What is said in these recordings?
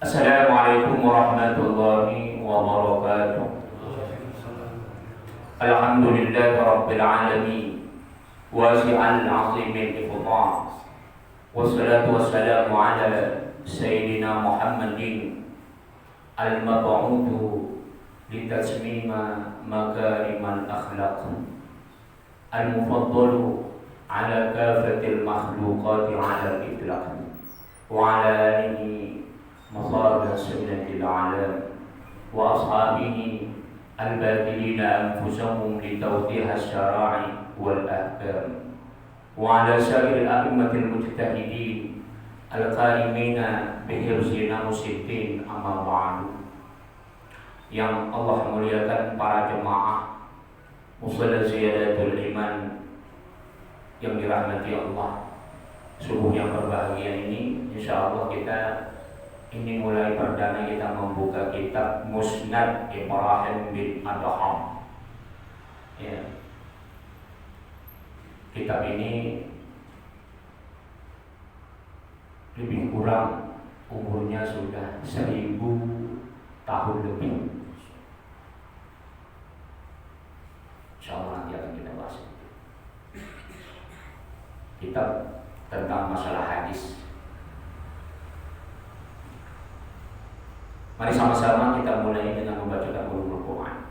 Assalamualaikum warahmatullahi wabarakatuh. Alhamdulillahi rabbil alamin. Wasi'al azimil ifdal. Wassalatu wassalamu ala sayyidina Muhammadin al-mab'utsu litasmima makarimal akhlaq al-mufaddalu ala kafatil makhluqati ala al-itlaq wa ala alihi مصاب سنة العالم وأصحابه الباذلين أنفسهم لتوضيح الشرائع والأحكام وعلى سائر الأئمة المجتهدين القائمين بحفظ ناموس الدين أما بعد. Yang Allah muliakan para jemaah musalla ziyadatul iman yang dirahmati Allah, subuh yang berbahagia ini insyaallah kita ini mulai perdana kita membuka kitab Musnad Ibrahim bin Adham. Ya. Kitab ini lebih kurang umurnya sudah 1000 tahun lebih. Insyaallah nanti akan kita bahas. Kitab tentang masalah hadis. Mari sama-sama kita mulai dengan membacakan ulumul Quran.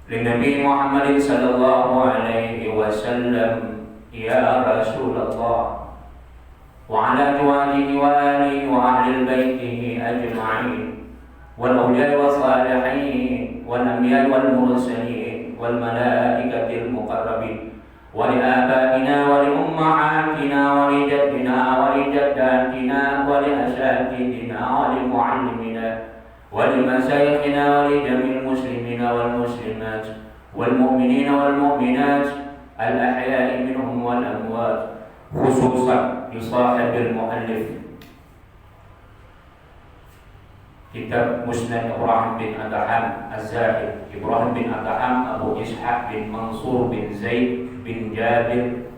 Nabi Muhammad sallallahu alaihi wasallam, ya Rasulullah wa ala azwajihi wa alihi wa ahli baitihi ajma'in wal awliya was salihin wal anbiya wal mursalin wal malaikatil muqarrabin wa li abaina wa li ummahatina wa li jaddina wa li jaddatina wa li asatidina wa li muallimina ولمشايخنا ولجميع المسلمين والمسلمات والمؤمنين والمؤمنات الأحياء منهم والأموات خصوصا لصاحب المؤلف kitab Musnad Ibrahim bin Adham Az-Zahid, Ibrahim bin Adham Abu Ishaq bin Mansur bin Zaid bin Jabir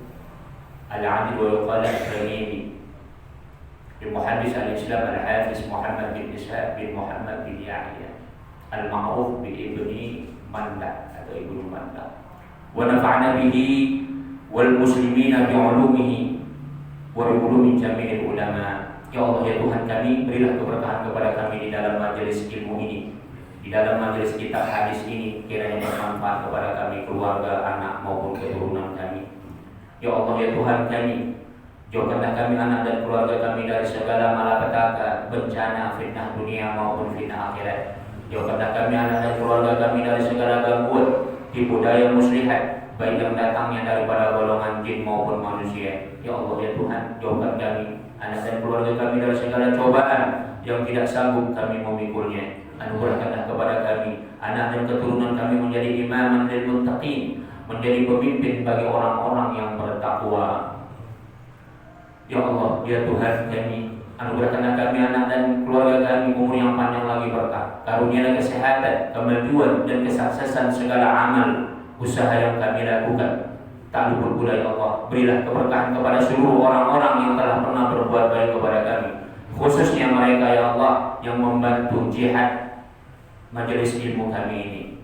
Al-Adil wa yuqal Al-Ghanimi, Muhaddis al-Islam al-Hafiz Muhammad bin Ishaq bin Muhammad bin Yahya al-ma'ruf bi Ibni Manda atau Ibnu Manda, wa nafa'na bihi wal muslimina bi ulumihi wa bi ulumi jami'il ulama. Ya Allah, ya Tuhan kami, berilah keberkahan kepada kami di dalam majelis ilmu ini, di dalam majelis kitab hadis ini, kiranya bermanfaat kepada kami, keluarga, anak maupun keturunan kami. Ya Allah, ya Tuhan kami, jauhkanlah kami, anak dan keluarga kami dari segala malapetaka, bencana, fitnah dunia maupun fitnah akhirat. Jauhkanlah kami, anak dan keluarga kami dari segala gangguan, tipu daya muslihat, baik yang datangnya daripada golongan jin maupun manusia. Ya Allah, ya Tuhan, jauhkan kami, anak dan keluarga kami dari segala cobaan yang tidak sanggup kami memikulnya. Anugerahkanlah kepada kami, anak dan keturunan kami menjadi imaman lil muttaqin, menjadi pemimpin bagi orang-orang yang bertakwa. Ya Allah, ya Tuhan kami, anugerahkanlah kami, anak dan keluarga kami, umur yang panjang lagi berkah, karunialah kesehatan, kemajuan dan kesuksesan segala amal usaha yang kami lakukan. Tak lupa pula ya Allah, berilah keberkahan kepada seluruh orang-orang yang telah pernah berbuat baik kepada kami, khususnya mereka ya Allah yang membantu jihad majelis ilmu kami ini.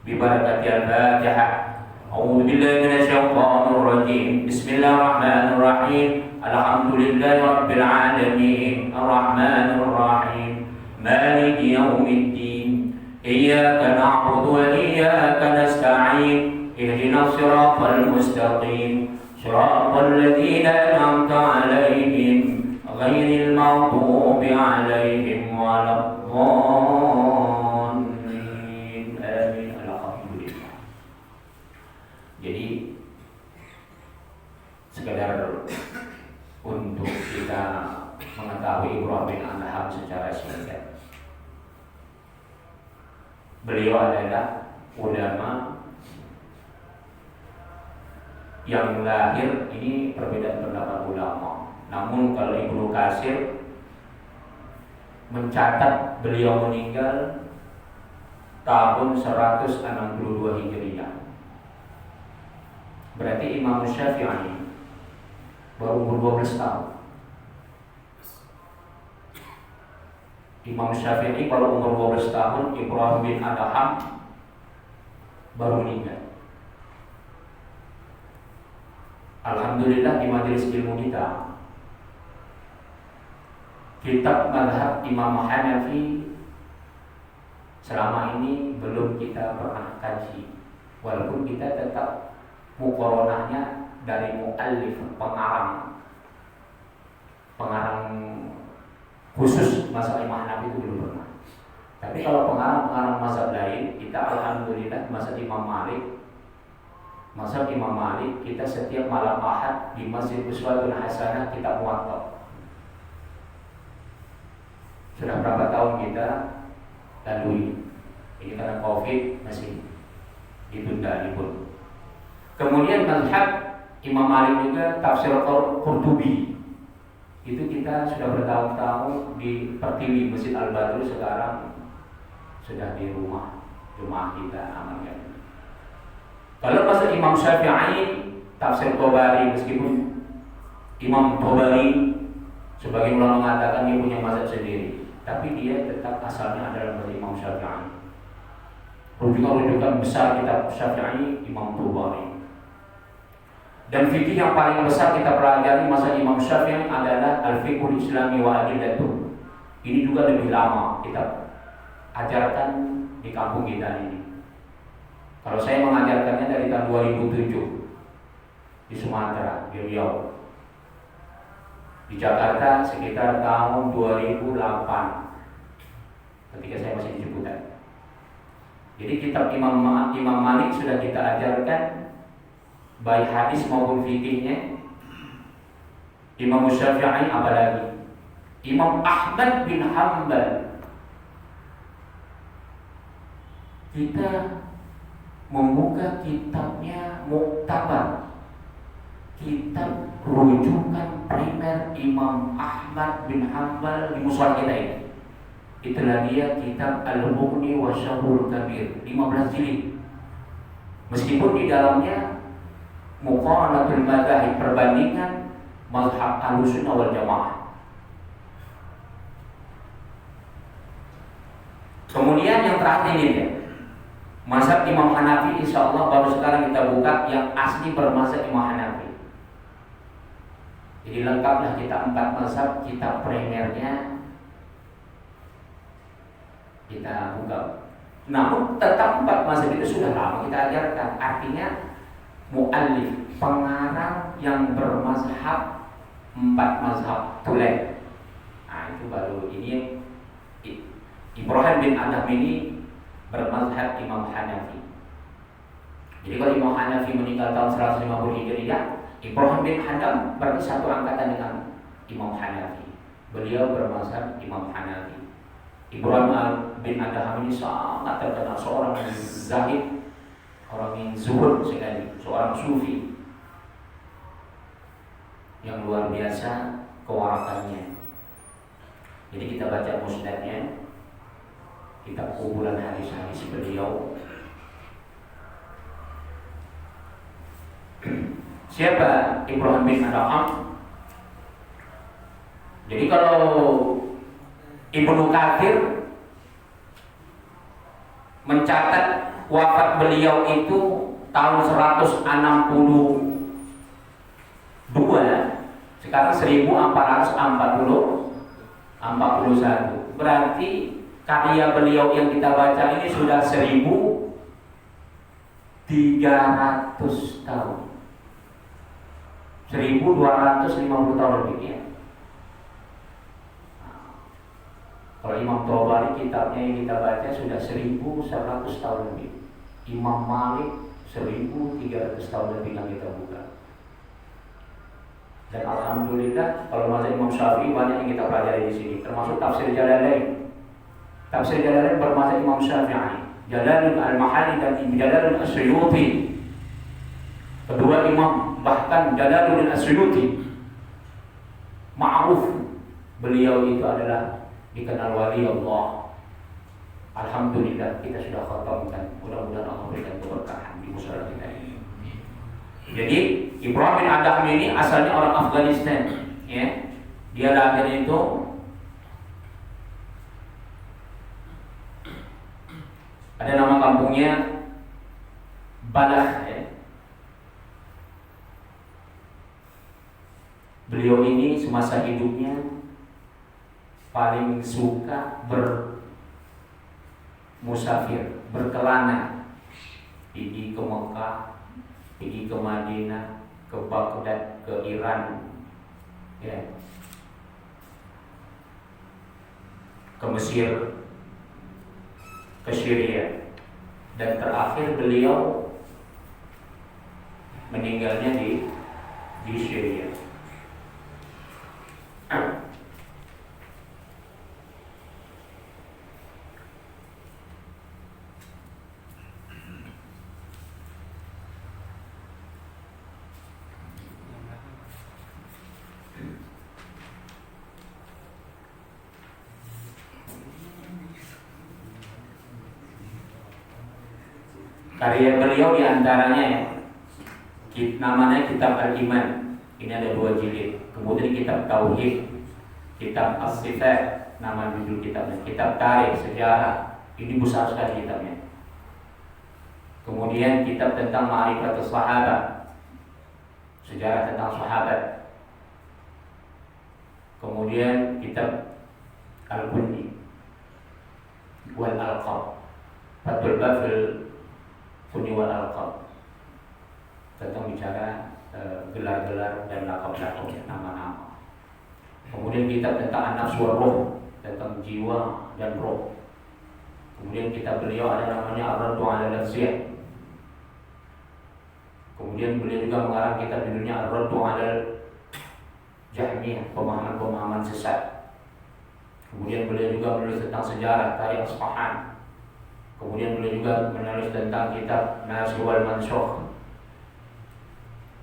Bibarakati al-Fatihah. A'udzu billahi minasyaitonir rajim. Bismillahirrahmanirrahim. Alhamdulillahi rabbil alamin. Arrahmanir rahim. Maliki yaumiddin. Iyyaka na'budu wa iyyaka nasta'in. Ihdinas siratal mustaqim. Siratal ladzina an'amta 'alaihim ghairil maghdubi 'alaihim waladdallin. Amin. Alhamdulillah. Jadi sekedar untuk kita mengetahui Ibrahim bin Adham secara singkat. Beliau adalah ulama yang lahir, ini perbedaan pendapat ulama. Namun kalau Ibnu Katsir mencatat beliau meninggal tahun 162 Hijriah. Berarti Imam Syafi'i baru umur 12 tahun. Imam Syafi'i kalau umur 12 tahun, Ibrahim bin Adham baru meninggal. Alhamdulillah di majelis ilmu kita, kitab mazhab Imam Hanafi selama ini belum kita pernah kaji, walaupun kita tetap muqaranahnya dari muallif, pengarang khusus mazhab Imam Hanafi itu belum pernah. Tapi kalau pengarang mazhab lain, kita alhamdulillah mazhab Imam Malik. Mazhab Imam Malik kita setiap malam Ahad di Masjid Uswatun Hasanah kita muwatta. Sudah berapa tahun kita lalui. Ini karena Covid masih ditunda libur. Kemudian mazhab Imam Malik juga tafsir Qurtubi. Itu kita sudah bertahun-tahun di Pertiwi Masjid Al-Badr, sekarang sudah di rumah kita amalkan. Kalau mazhab Imam Syafi'i tafsir Tabari, meskipun Imam Tabari sebagian ulama mengatakan dia punya mazhab sendiri, tapi dia tetap asalnya adalah mazhab Imam Syafi'i. Rujukan besar kitab Syafi'i Imam Tabari. Dan fikih yang paling besar kita pelajari mazhab Imam Syafi'i adalah Al-Fiqhul Islami wa Adillatuh. Ini juga lebih lama kita ajarkan di kampung kita ini. Kalau saya mengajarkannya dari tahun 2007 di Sumatera, di Riau. Di Jakarta sekitar tahun 2008 ketika saya masih di Ciputat. Jadi kitab Imam Malik sudah kita ajarkan baik hadis maupun fikihnya. Imam Syafi'i apalagi. Imam Ahmad bin Hanbal kita membuka kitabnya Muktabar, kitab rujukan primer Imam Ahmad bin Hanbal di mushaf kita ini. Itulah dia kitab Al-Mughni wa Syarhul Kabir, 15 jilid. Meskipun di dalamnya muqaranatul madzhab, perbandingan mazhab Ahlussunnah wal Jamaah. Kemudian yang terakhir ini ya, mazhab Imam Hanafi, insya Allah baru sekarang kita buka yang asli bermazhab Imam Hanafi. Jadi lengkaplah kita 4 mazhab, kita primernya kita buka. Namun tetap 4 mazhab itu sudah lama kita ajarkan. Artinya muallif, pengarang yang bermazhab 4 mazhab tulen. Nah itu baru ini Ibrahim bin Adham ini bermazhab Imam Hanafi. Jadi kalau Imam Hanafi meninggal tahun 150 Hijriah, Ibrahim bin Adham berarti satu angkatan dengan Imam Hanafi. Beliau bermazhab Imam Hanafi. Ibrahim bin Adham ini sangat terkenal, seorang yang zahid, orang yang zuhud sekali, seorang sufi yang luar biasa kewarakannya. Jadi kita baca musnadnya, kitab kumpulan hadis-hadis beliau. Siapa Ibrahim bin Adham? Jadi kalau Ibnu Katsir mencatat wafat beliau itu tahun 162, sekarang 1441. Berarti karya beliau yang kita baca ini sudah 1300 tahun, 1250 tahun lebih ya. Kalau Imam Tabari kitabnya yang kita baca sudah 1100 tahun lebih. Imam Malik 1300 tahun lebih yang kita buka. Dan alhamdulillah kalau mazhab Imam Syafi'i banyak yang kita pelajari di sini, termasuk tafsir Jalalain. Tafsir Jalalain bermazhab Imam Syafi'i, Jalalul Al-Mahali dan Jalalul As-Suyuti. Kedua imam, bahkan Jalalul As-Suyuti ma'ruf, beliau itu adalah dikenal wali Allah. Alhamdulillah kita sudah khatamkan. Mudah-mudahan Allah berikan keberkahan di musyawarah kita ini. Jadi Ibrahim bin Adham ini asalnya orang Afghanistan, ya. Dia lahir itu Ada nama kampungnya Balah ya. Beliau ini semasa hidupnya paling suka bermusafir, berkelana, pergi ke Mekah, pergi ke Madinah, ke Baghdad, ke Iran, ya, ke Mesir, ke Syria, dan terakhir beliau meninggalnya di Syria. Karya beliau diantaranya ya, namanya Kitab Al-Iman. Ini ada 2 jilid. Kemudian Kitab Tauhid, Kitab As-Sifat, nama judul kitabnya. Kitab Tarikh, sejarah. Ini besar sekali kitabnya. Kemudian kitab tentang Ma'rifatus Sahabat, sejarah tentang sahabat. Kemudian kitab Al-Bundi wal Alqab, Fathul Bafil Kunni wal Alqab, tentang bicara gelar-gelar dan lakab-lakab, nama-nama. Kemudian kitab tentang An-Nafs wa Ruh, tentang jiwa dan roh. Kemudian kitab beliau ada namanya Ar-Raddu 'ala Al-Nafsiyah. Kemudian beliau juga mengarang kitab judulnya Ar-Raddu 'ala Jahmiyah, pemahaman-pemahaman sesat. Kemudian beliau juga menulis tentang sejarah Tarikh Asfahan. Kemudian beliau juga menulis tentang kitab Nasikh wal Mansukh.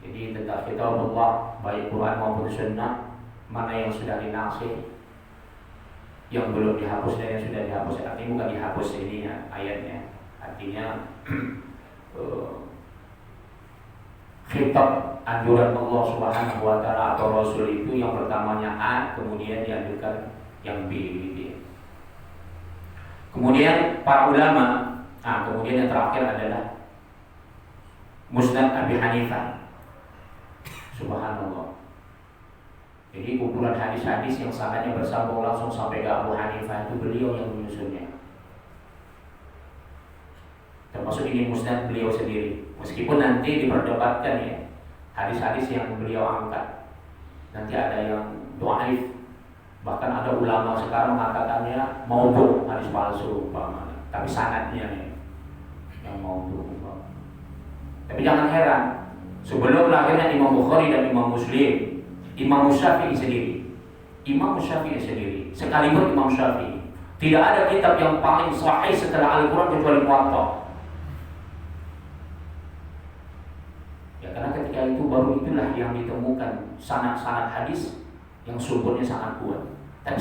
Jadi tentang kitab Allah, baik Quran maupun Sunnah, mana yang sudah dinasikh, yang belum dihapus dan yang sudah dihapus. Artinya bukan dihapus ini ya, ayatnya. Artinya khitab anjuran Allah Subhanahu wa taala atau Rasul itu yang pertamanya A, kemudian dianjurkan yang B gitu ya. Kemudian para ulama, kemudian yang terakhir adalah Musnad Abi Hanifah. Subhanallah. Jadi kumpulan hadis-hadis yang sangatnya bersambung langsung sampai ke Abu Hanifah itu beliau yang menyusunnya. Termasuk ini Musnad beliau sendiri. Meskipun nanti diperdebatkan ya, hadis-hadis yang beliau angkat. Nanti ada yang dhaif. Bahkan ada ulama sekarang mengatakannya maudhu, hadis palsu umpamanya. Tapi sanadnya nih yang maudhu umpamanya. Tapi jangan heran, sebelum lahirnya Imam Bukhari dan Imam Muslim, Imam Syafi'i sendiri, sekalipun Imam Syafi'i, tidak ada kitab yang paling sahih setelah Al-Quran kecuali Muwatta. Ya karena ketika itu baru itulah yang ditemukan sanad-sanad hadis yang sumbernya sangat kuat. Tapi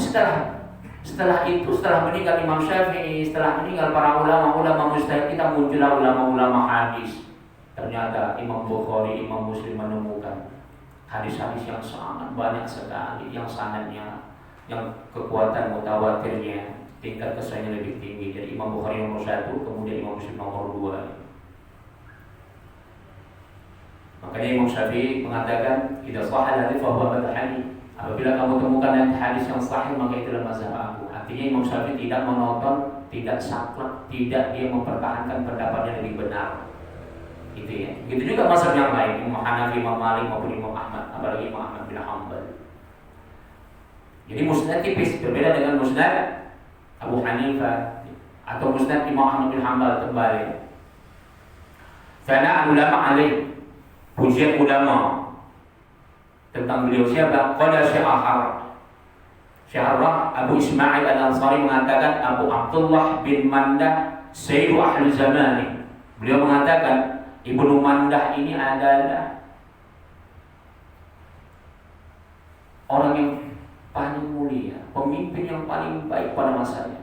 setelah itu, setelah meninggal Imam Syafi'i, setelah meninggal para ulama-ulama mujtahid, kita muncullah ulama-ulama hadis. Ternyata Imam Bukhari, Imam Muslim menemukan hadis-hadis yang sangat banyak sekali, yang sanadnya, yang kekuatan mutawatirnya, tingkat kesahihannya lebih tinggi. Jadi Imam Bukhari nomor 1, kemudian Imam Muslim nomor 2. Makanya Imam Syafi'i mengatakan, "Idza shahha al-hadits fa huwa madhhabi." Apabila kamu temukan hadis yang sahih, maka itulah mazhab aku. Artinya Imam Syafi'i tidak menonton, tidak saklek, tidak dia mempertahankan pendapatnya lebih benar. Gitu ya. Begitu juga mazhab yang lain, Imam Hanafi, Imam Malik maupun Imam Ahmad, apalagi Imam Ahmad bin Hanbal. Jadi musnad tipis, berbeda dengan musnad Abu Hanifah atau musnad Imam Ahmad bin Hanbal kembali. Sana ulama alaih, pujian ulama tentang beliau siapa? Qala Sya'arrah Abu Ismail Al-Ansari mengatakan Abu Abdullah bin Mandah Sayyidu Ahli Zamani. Beliau mengatakan Ibnu Mandah ini adalah orang yang paling mulia, pemimpin yang paling baik pada masanya,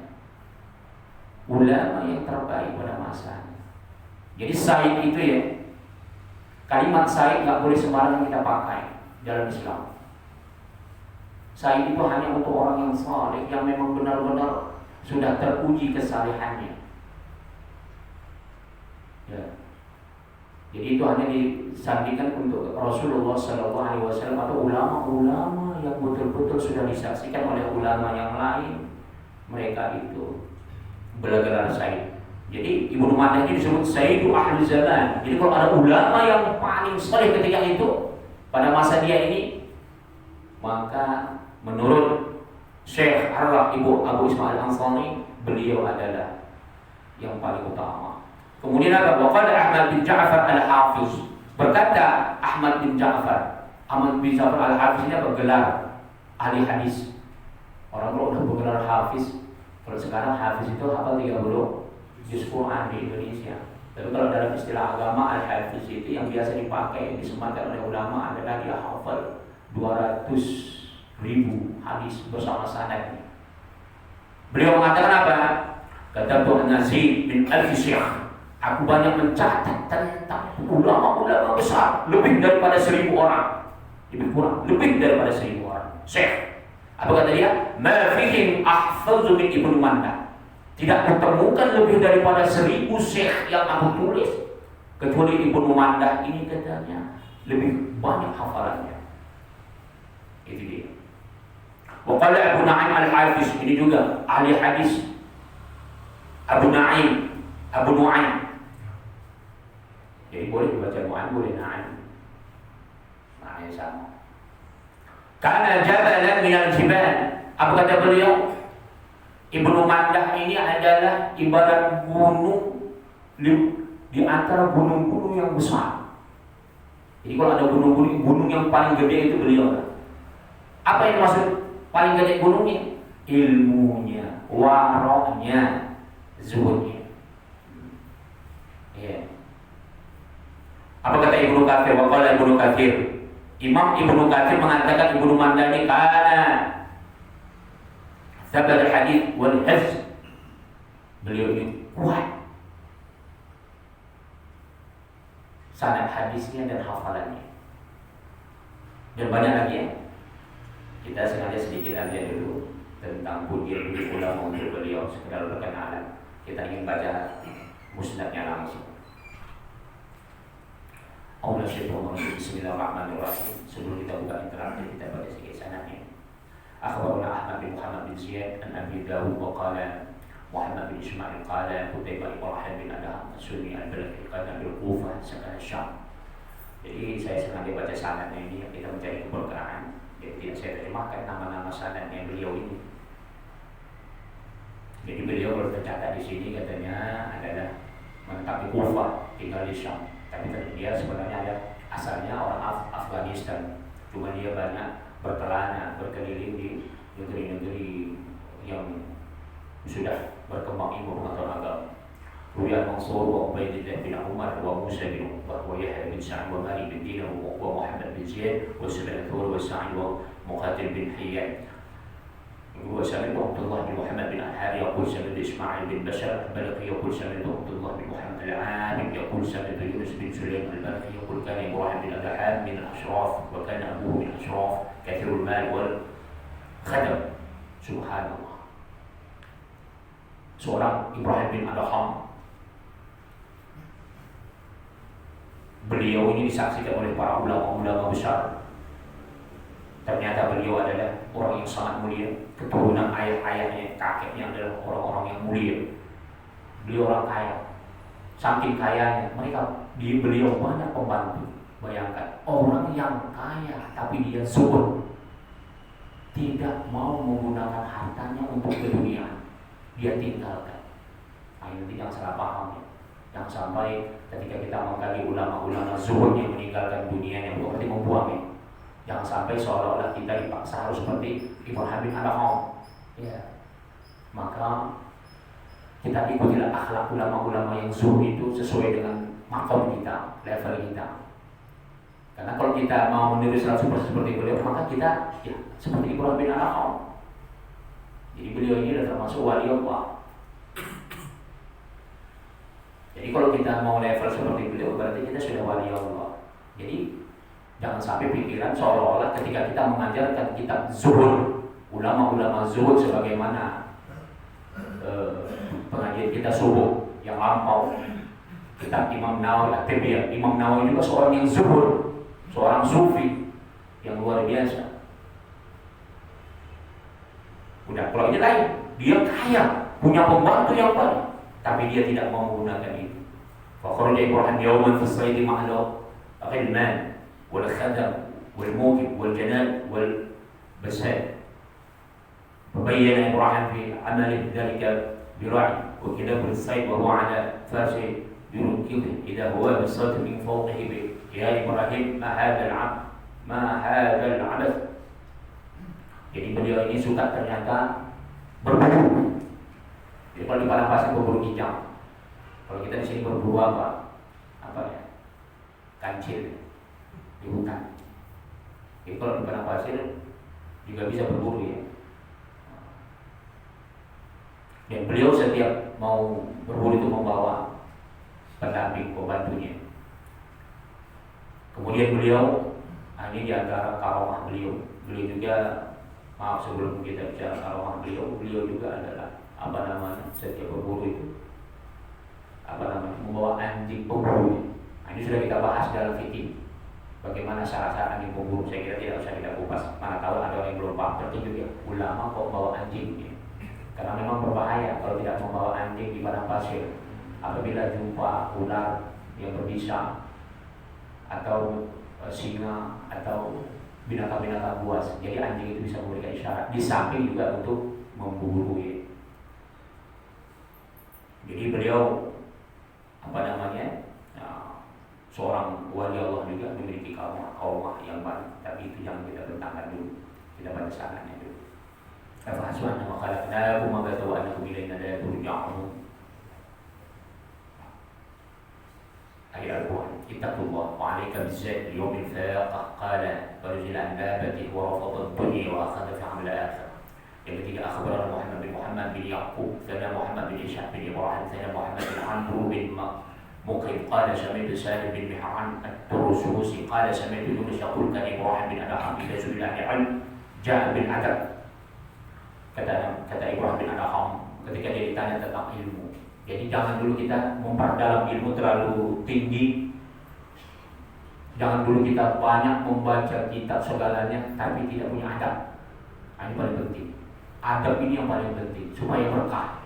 ulama yang terbaik pada masanya. Jadi Said itu ya, kalimat Said gak boleh sembarangan kita pakai dalam Islam. Said itu hanya untuk orang yang saleh, yang memang benar-benar sudah teruji kesalehannya. Jadi itu hanya disandingkan untuk Rasulullah SAW atau ulama-ulama yang betul-betul sudah disaksikan oleh ulama yang lain. Mereka itu bergelar Sayyid. Jadi Ibnu Mandah ini disebut Sayyidu Ahli Zaman. Jadi kalau ada ulama yang paling saleh ketika itu pada masa dia ini, maka menurut Syekh Arrah Ibu Abu Ismail Ansari, beliau adalah yang paling utama. Kemudian apa? Waqala Ahmad bin Ja'far Al-Hafiz. Berkata Ahmad bin Ja'far. Ahmad bin Ja'far Al-Hafiz ini apa? Gelar ahli hadis. Orang kalau udah bergelar hafiz, kalau sekarang hafiz itu hafal 30 juz Quran di Indonesia. Tapi kalau dalam istilah agama, al-hafiz itu yang biasa dipakai, disematkan oleh ulama adalah dia hafal 200.000 hadis bersama sanadnya. Beliau mengatakan apa? Kata Tuhan Nazir bin Al-Fisyah, aku banyak mencatat tentang ulama-ulama besar, lebih daripada 1.000 orang. Lebih daripada 1.000 orang. Syekh, apa kata dia? Ma fihim ahfazu min Ibnu Mandah. Tidak kutemukan lebih daripada 1.000 syekh yang aku tulis, kecuali Ibnu Mandah ini katanya lebih banyak hafalannya. Itu dia. Waqala Abu Na'im Al-Hafiz, ini juga ahli hadis. Abu Nu'aim. Jadi boleh dibaca Nu'aim, boleh Na'im. Maknanya sama. Karena jabalan minal jibal. Apa kata beliau? Ibnu Mandah ini adalah ibarat gunung di antara gunung-gunung yang besar. Jadi kalau ada gunung yang paling gede itu beliau. Apa yang maksud paling gede gunungnya? Ilmunya, waroknya, zuhudnya. Ya. Apa kata Ibnu Katsir? Waqala Ibnu Katsir. Imam Ibnu Katsir mengatakan Ibnu Mandah ini karena sabar hadis wal hifz, beliau ini kuat sanad hadisnya dan hafalannya. Dan banyak lagi ya. Kita sengaja sedikit aja dulu tentang pujian ulama untuk beliau, sekedar perkenalan. Kita ingin baca musnadnya langsung. Bismillahirrahmanirrahim. Sebelum kita buka interaktif, kita baca sedikit sanadnya. Akhbarana Ahmad bin Muhammad bin Ziyad an Abi Dawud wa qala Muhammad bin Ismail qala Qutaibah Ibrahim bin Adham Sunni al-Balkhi qala bil Kufah sakana Syam. Jadi saya sengaja baca sanadnya ini, kita mencari keberkahan. Jadi tidak saya terjemahkan nama-nama sanadnya beliau ini. Jadi beliau berkata di sini katanya adalah menetap di Kufah, tinggal di Syam. Tapi dia sebenarnya ada asalnya orang Afghanistan. Cuma dia banyak berkelana, berkeliling di negeri-negeri yang sudah berkembang ilmu pengetahuan agama. Ruya Mansur wa Ubaidillah bin Umar wa Musa bin Uqbah wa Yahya bin Sa'id wa Malik bin Dinar wa Muhammad bin Ziyad wa Sufyan Thawr wa Sa'id wa Muqatil bin Hayyan wa Sa'id wa Abdullah bin Muhammad bin Al-Hari yaqul Sa'id Ismail bin Bashar Balqi yaqul Sa'id Abdullah bin Muhammad Al-Alim yaqul Sa'id Yunus bin Sulaim Al-Balqi yaqul kana Ibrahim bin Adham min al-ashraf wa kana abuhu min al-ashraf kathirul mal wal khadam. Subhanallah. Seorang Ibrahim bin Adham, beliau ini disaksikan oleh para ulama-ulama besar. Ternyata beliau adalah orang yang sangat mulia. Keturunan ayah-ayahnya, kakeknya adalah orang-orang yang mulia. Beliau orang kaya. Saking kayanya, beliau banyak pembantu. Bayangkan, orang yang kaya tapi dia zuhud, tidak mau menggunakan hartanya untuk keduniaan, dia tinggalkan. Nah, ini jangan salah paham ya. Jangan sampai ketika kita mengkaji ulama-ulama zuhud yang meninggalkan dunia yang berarti membuangnya. Jangan sampai seolah-olah kita dipaksa harus seperti Ibrahim bin Adham. Ya. Maka kita ikutilah akhlak ulama-ulama yang zuhud itu sesuai dengan makom kita, level kita. Karena kalau kita mau meniru 100% seperti beliau, maka kita ya seperti Ibrahim bin Adham. Jadi beliau ini adalah termasuk wali Allah. Jadi kalau kita mau level seperti beliau, berarti kita sudah wali Allah. Jadi jangan sampai pikiran seolah-olah ketika kita mengajarkan kitab zuhud, ulama-ulama zuhud sebagaimana pengajian kita subuh yang lampau, Kitab Imam Nawawi At-Tibyan. Imam Nawawi juga seorang yang zuhud, seorang sufi yang luar biasa. Udah, kalau ini lain, dia kaya, punya pembantu yang banyak, tapi dia tidak mau menggunakan itu. Fakhraja Ibrahim yawman fi as-sayd ma'al al-man wal khadam wal mukib wal janab wal basad. Fabayyana Ibrahim fi amali dhalika bira'i wa kidab as-sayd wa huwa ala fashi yurkibu idha huwa bisawt min fawqihi ya Ibrahim ma hadha al-'abath. Jadi beliau ini suka ternyata berburu. Jadi kalau di padang pasir berburu kijang. Kalau kita di sini berburu apa? Apa ya? Kancil di hutan. Jadi kalau di padang pasir juga bisa berburu ya. Dan beliau setiap mau berburu itu membawa pendamping, pembantunya. Kemudian beliau, ini di antara karomah beliau juga, maaf sebelum kita bicara karomah beliau juga adalah setiap berburu itu membawa anjing pemburu. Nah, ini sudah kita bahas dalam fikih. Bagaimana syarat-syarat anjing pemburu, saya kira tidak usah kita kupas. Mana tahu ada orang yang belum paham, tertentu juga ulama kok bawa anjing ya. Karena memang berbahaya kalau tidak membawa anjing di padang pasir. Apabila jumpa ular yang berbisa atau singa atau binatang-binatang buas, jadi anjing itu bisa memberikan isyarat. Di samping juga untuk memburu ya. Jadi beliau seorang wali Allah juga memiliki kaumah yang banyak, tapi itu jangan kita tentangkan dulu, kita pada sananya dulu. Afahasbu'anna ma khalaqnakum wa ma annakum ilaina la turja'un. Ayat Al-Quran, ittaqullah wa 'alaika bizzat yawmil faqah qala farjil an babati wa rafadha ad-dunya wa akhadha fi 'amal al-akhirah. Yang ketiga, akhbarana Muhammad bin Yaqub, sana Muhammad bin Ishaq bin Ibrahim, sana Muhammad bin Amr bin Muqim qala sami'tu Salim bin Mihran at-Turususi qala sami'tu Yunus yaqul kan Ibrahim bin Adham idza su'ila 'an ja'a bin adab. Kata Ibrahim bin Adham ketika dia ditanya tentang ilmu. Jadi jangan dulu kita memperdalam ilmu terlalu tinggi. Jangan dulu kita banyak membaca kitab segalanya tapi tidak punya adab. Ini paling penting. Adab ini yang paling penting supaya berkah.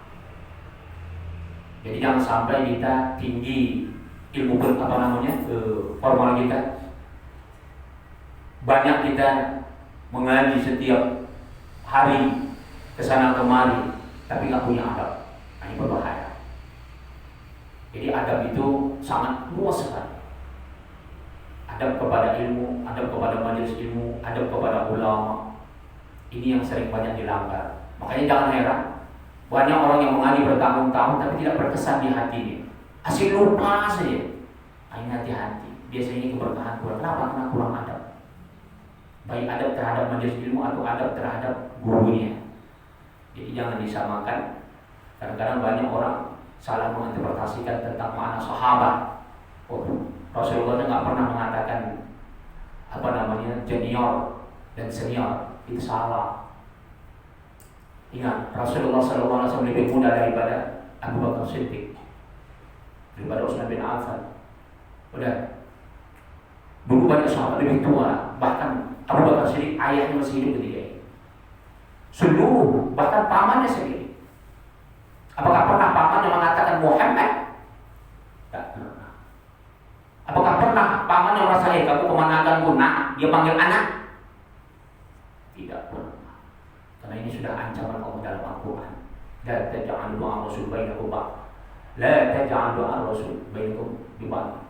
Jadi jangan sampai kita tinggi ilmu formal kita. Banyak kita mengaji setiap hari kesana kemari tapi nggak punya adab. Ini berbahaya. Jadi adab itu sangat luas sekali. Adab kepada ilmu, adab kepada majelis ilmu, adab kepada ulama. Ini yang sering banyak dilanggar. Makanya jangan heran, banyak orang yang mengaji bertahun-tahun tapi tidak berkesan di hatinya. Asik lupa saja. Ini hati-hati. Biasanya keberkahan kurang. Kenapa? Karena kurang adab. Baik adab terhadap majelis ilmu atau adab terhadap gurunya. Jadi jangan disamakan. Kadang-kadang banyak orang salah menginterpretasikan tentang makna sahabat. Rasulullah nggak pernah mengatakan junior dan senior. Itu salah. Ingat, Rasulullah SAW lebih muda daripada Abu Bakar Siddiq, daripada Utsman bin Affan. Udah, dulu banyak sahabat lebih tua. Bahkan Abu Bakar Siddiq ayahnya masih hidup ketika itu. Seluruh, bahkan pamannya sendiri. Apakah pernah pamannya mengatakan Muhammad? Tak pernah. Apakah pernah pamannya merasa kamu kemanakanku nak? Dia panggil anak? Tidak pernah. Karena ini sudah ancaman Allah dalam Al-Quran. La taj'alu du'a Rasul bainakum ba'd. La taj'alu du'a Rasul bainakum ba'd.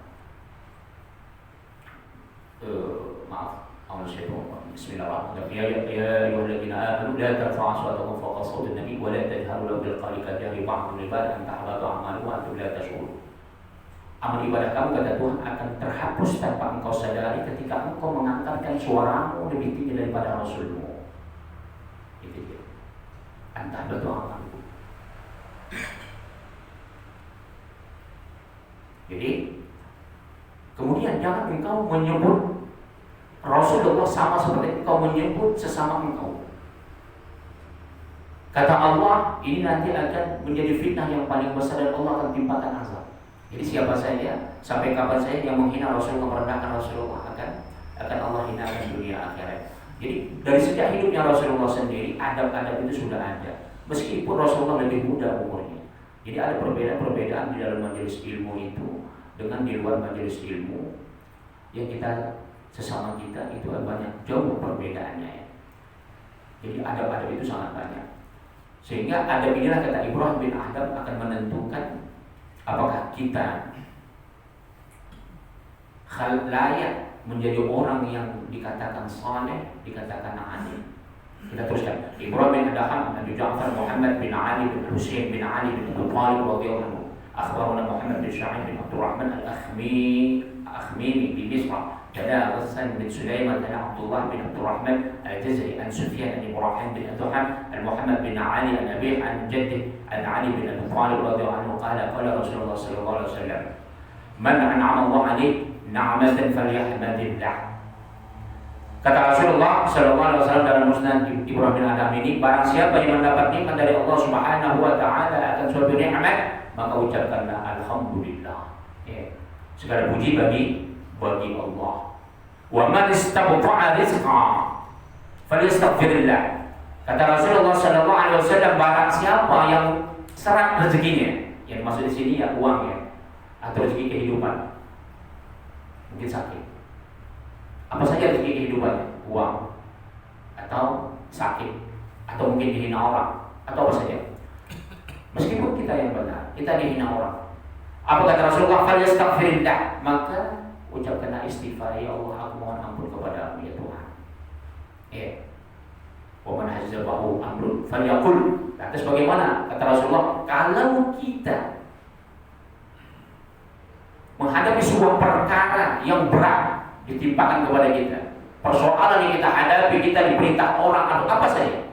Maaf, Allah syaitan. Bismillahirrahmanirrahim. Ya ayyuhalladzina amanu la tarfa'u aswatakum fawqa sawti an-nabi wa la tajharu lahu bil qawli kajahri ba'dikum li ba'd an tahbata a'malukum wa antum la tash'urun. Amal ibadah kamu, kata Tuhan, akan terhapus tanpa engkau sadari ketika engkau mengangkatkan suaramu lebih tinggi daripada Rasulmu. Itu dia. Antah berdoa kamu. Jadi, kemudian jangan engkau menyebut Rasulullah sama seperti engkau menyebut sesama engkau. Kata Allah, ini nanti akan menjadi fitnah yang paling besar dan Allah akan timpakan azab. Jadi siapa saja, sampai kapan saja yang menghina Rasulullah, merendahkan Rasulullah, akan Allah hinakan dunia akhirat. Jadi dari sejak hidupnya Rasulullah sendiri, adab-adab itu sudah ada. Meskipun Rasulullah lebih muda umurnya. Jadi ada perbedaan-perbedaan di dalam majelis ilmu itu dengan di luar majelis ilmu. Yang kita sesama kita itu banyak jauh perbedaannya ya. Jadi adab-adab itu sangat banyak. Sehingga adab inilah kata Ibrahim bin Adham akan menentukan apakah kita layak menjadi orang yang dikatakan saleh, dikatakan alim. Kita teruskan. Ibrahim bin Adham, Abu Ja'far Muhammad bin Ali bin Husain bin Ali bin Abi Thalib radhiyallahu anhu. Akhbarana Muhammad bin Sya'ib bin Abdurrahman al-Akhmimi bi Misr. كذا غسان بن سليمان عن عبد الله بن عبد الرحمن الجزري عن سفيان بن ابراهيم بن الضحى عن محمد بن علي عن ابيه عن جده عن علي بن ابي طالب رضي الله عنه قال قال رسول الله صلى الله عليه وسلم من انعم الله عليه نعمة فليحمد الله. Kata Rasulullah sallallahu alaihi wasallam dalam Musnad Ibrahim bin Adham ini, barang siapa yang mendapat nikmat dari Allah Subhanahu wa taala akan suatu nikmat, maka ucapkanlah alhamdulillah. Ya. Segala puji bagi Allah. Wa man istabta'a rizqa falyastaghfirillah. Kata Rasulullah sallallahu alaihi wasallam, barang siapa yang serat rezekinya, yang maksud di sini ya uang ya, atau rezeki kehidupan. Mungkin sakit. Apa saja rezeki kehidupan, uang atau sakit atau mungkin dihina orang atau apa saja. Meskipun kita yang benar, kita dihina orang. Apa kata Rasulullah? Falyastaghfirillah. Maka ucapkanlah istighfar, ya Allah aku mohon ampun kepadamu ya Tuhan. Ya. Wa man hazzabahu amrun falyaqul. Lantas bagaimana? Kata Rasulullah, kalau kita menghadapi sebuah perkara yang berat ditimpakan kepada kita, persoalan yang kita hadapi, kita diperintah orang atau apa saja,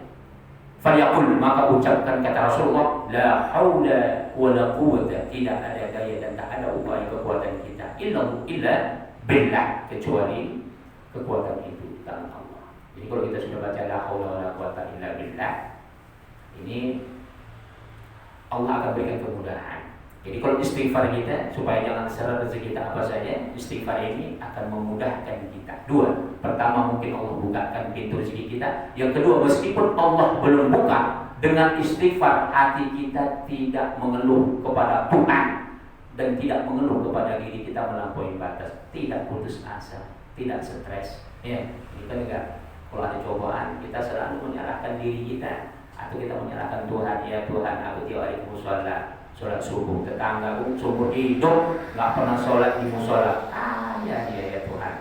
falyaqul, maka ucapkan kata Rasulullah, la haula wala quwwata, tidak ada daya dan tak ada upaya kekuatan kita illa billah, kecuali kekuatan itu tangan Allah. Jadi kalau kita sudah baca la haula wala quwwata illa billah, ini Allah akan berikan kemudahan. Jadi kalau istighfar kita supaya jangan seret rezeki kita apa saja, istighfar ini akan memudahkan kita. Dua, pertama mungkin Allah bukakan pintu rezeki kita. Yang kedua, meskipun Allah belum buka, dengan istighfar hati kita tidak mengeluh kepada Tuhan dan tidak mengeluh kepada diri kita melampaui batas, tidak putus asa, tidak stres. Ya, ini kan enggak. Kalau ada cobaan, kita selalu menyerahkan diri kita atau kita menyerahkan Tuhan. Ya Tuhan, aku tiap hari musola, sholat subuh, tetangga aku seumur hidup nggak pernah sholat di musola. Ya Tuhan.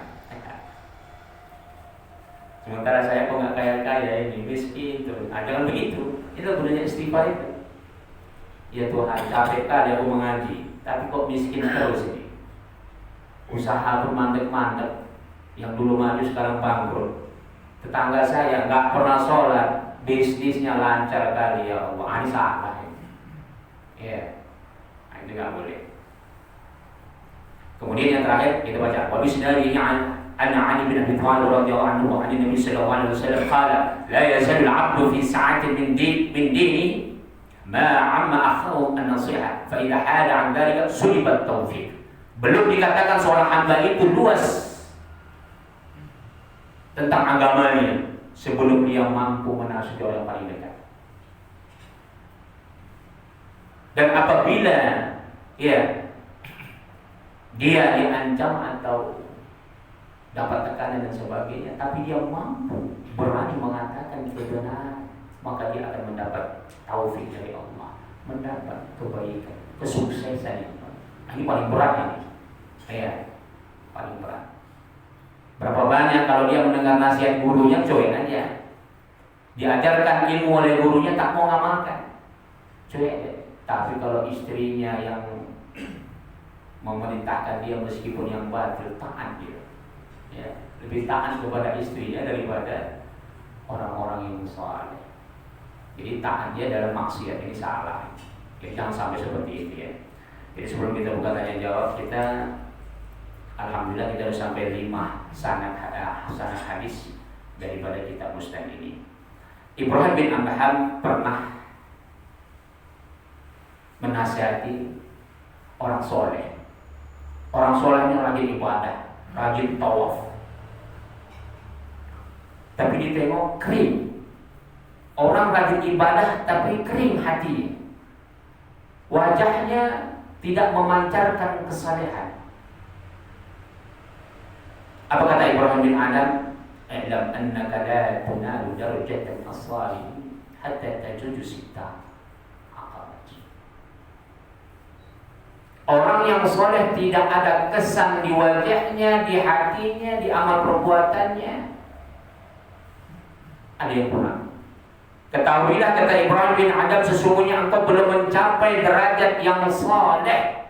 Sementara saya kok nggak kaya-kaya ini, miskin tuh. Jangan begitu. Itu gunanya istighfar itu. Ya Tuhan, capek kali aku mengaji, tapi kok miskin terus ini. Usaha pun mandek-mandek, yang dulu maju sekarang bangkrut. Tetangga saya nggak pernah sholat, bisnisnya lancar kali, ya Allah. Ini salah. Ya, itu nggak boleh. Kemudian yang terakhir kita baca, wa bisnadihi an Ali bin Abi Thalib radhiyallahu anhu an Nabi sallallahu alaihi wasallam qala la yazalu al-'abdu fi sa'atin min dini ma 'amma akhahu an-nasiha fa idha hada 'an dhalika sulibat tawfiq. Belum dikatakan seorang hamba itu luas tentang agamanya sebelum dia mampu menasihati orang paling dekat. Dan apabila dia diancam atau dapat tekanan dan sebagainya, tapi dia mampu berani mengatakan kebenaran, maka dia akan mendapat taufik dari Allah, mendapat kebaikan, kesuksesan. Ini paling berat ini. Ya, paling berat. Berapa banyak kalau dia mendengar nasihat gurunya, cuek aja. Diajarkan ilmu oleh gurunya tak mau ngamalkan, cuek aja. Tapi kalau istrinya yang memerintahkan dia meskipun yang batil, taat dia. Ya, lebih taat kepada istrinya daripada orang-orang yang saleh. Jadi taat dia dalam maksiat ini salah. Jadi jangan sampai seperti itu ya. Jadi sebelum kita buka tanya jawab, kita alhamdulillah kita sudah sampai 5 sanad hadis daripada kitab Musnad ini. Ibrahim bin Adham pernah menasihati orang soleh. Orang solehnya rajin ibadah, rajin tawaf, tapi ditengok kering. Orang rajin ibadah tapi kering hatinya, wajahnya tidak memancarkan kesalehan. Apa kata Ibrahim bin Adam? I'lam annaka la tunalu darajatan as-salihin hatta tajuju sitta aqabat. Orang yang soleh tidak ada kesan di wajahnya, di hatinya, di amal perbuatannya. Ada yang kurang. Ketahuilah, kata Ibrahim bin Adam, sesungguhnya engkau belum mencapai derajat yang soleh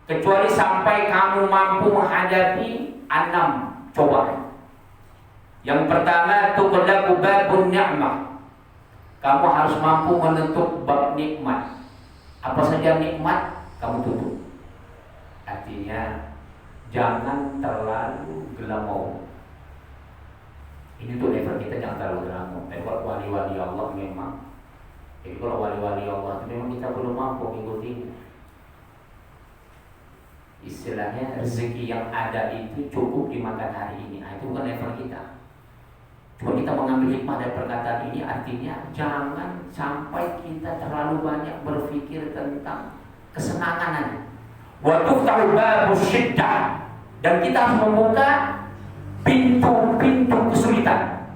kecuali sampai kamu mampu menghadapi 6 cobaan. Yang pertama, tuqlaqu babun ni'mah. Kamu harus mampu menutup bab nikmat. Apa saja nikmat kamu tutup. Artinya jangan terlalu glamor. Ini tuh level kita, jangan terlalu glamor. Tapi kalau wali-wali Allah memang, jadi kalau wali-wali Allah itu memang kita belum mampu mengikuti. Istilahnya rezeki yang ada itu cukup dimakan hari ini. Nah, itu bukan level kita. Cuma kita mengambil hikmah dari perkataan ini, artinya jangan sampai kita terlalu banyak berpikir tentang kesenangan. Wa tuftahu babu syiddah, dan kita harus membuka pintu-pintu kesulitan.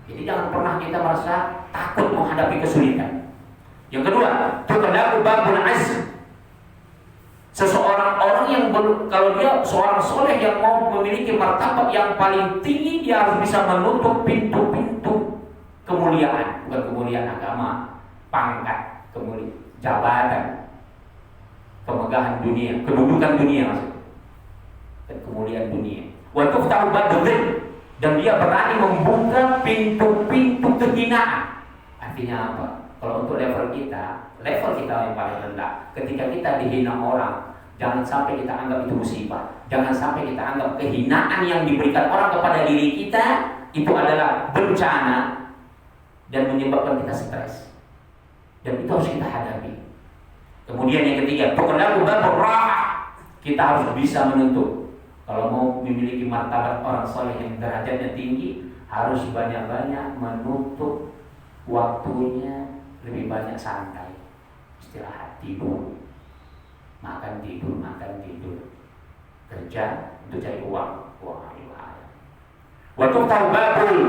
Jadi jangan pernah kita merasa takut menghadapi kesulitan. Yang kedua, tuqlaqu babul azm. Seseorang orang yang kalau dia seorang soleh yang mau memiliki martabat yang paling tinggi, dia harus bisa menutup pintu-pintu kemuliaan. Bukan kemuliaan agama, pangkat, kemuliaan, jabatan, kemegahan dunia, kedudukan dunia maksudnya, dan kemuliaan dunia. Wa tuftahu babul dhil, dan dia berani membuka pintu-pintu kehinaan. Artinya apa? Kalau untuk level kita yang paling rendah, ketika kita dihina orang, jangan sampai kita anggap itu musibah. Jangan sampai kita anggap kehinaan yang diberikan orang kepada diri kita itu adalah bencana dan menyebabkan kita stres. Dan itu harus kita hadapi. Kemudian yang ketiga, tuqlaqu babur rahah. Kita harus bisa menutup. Kalau mau memiliki martabat orang soleh yang derajatnya tinggi, harus banyak-banyak menutup waktunya, lebih banyak santai, istirahat, tidur, makan tidur, kerja untuk cari uang. Wah, ini bahaya. Waktu tahu babul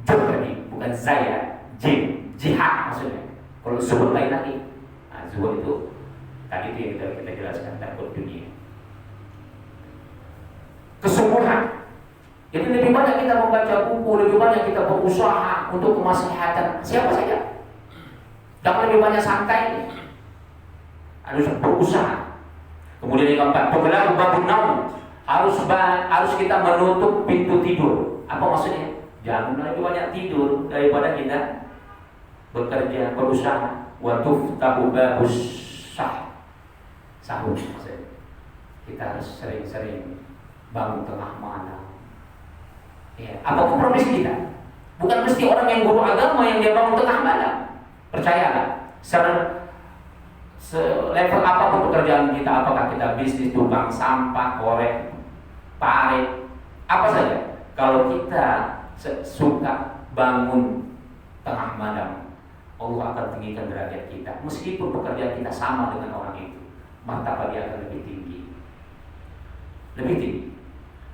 tadi bukan saya, jihad maksudnya. Kalau zuhud lain lagi. Nah, zuhud itu tadi itu yang kita jelaskan, takut dunia. Kesungguhan. Jadi lebih banyak kita membaca buku, lebih banyak kita berusaha untuk kemaslahatan siapa saja. Jangan lebih banyak santai, harus berusaha. Kemudian yang keempat, tuqlaqu babun naum. Harus kita menutup pintu tidur. Apa maksudnya? Jangan lebih banyak tidur daripada kita bekerja, berusaha. Wa tuftahu babus sahur maksudnya. Kita harus sering-sering bangun tengah malam. Ya, apa kompromis kita? Bukan mesti orang yang guru agama yang dia bangun tengah malam. Percayalah, level apapun pekerjaan kita, apakah kita bisnis, tukang sampah, korek, parit, apa saja. Kalau kita suka bangun tengah malam, Allah akan tinggikan derajat kita. Meskipun pekerjaan kita sama dengan orang itu, martabat dia akan lebih tinggi. Lebih tinggi.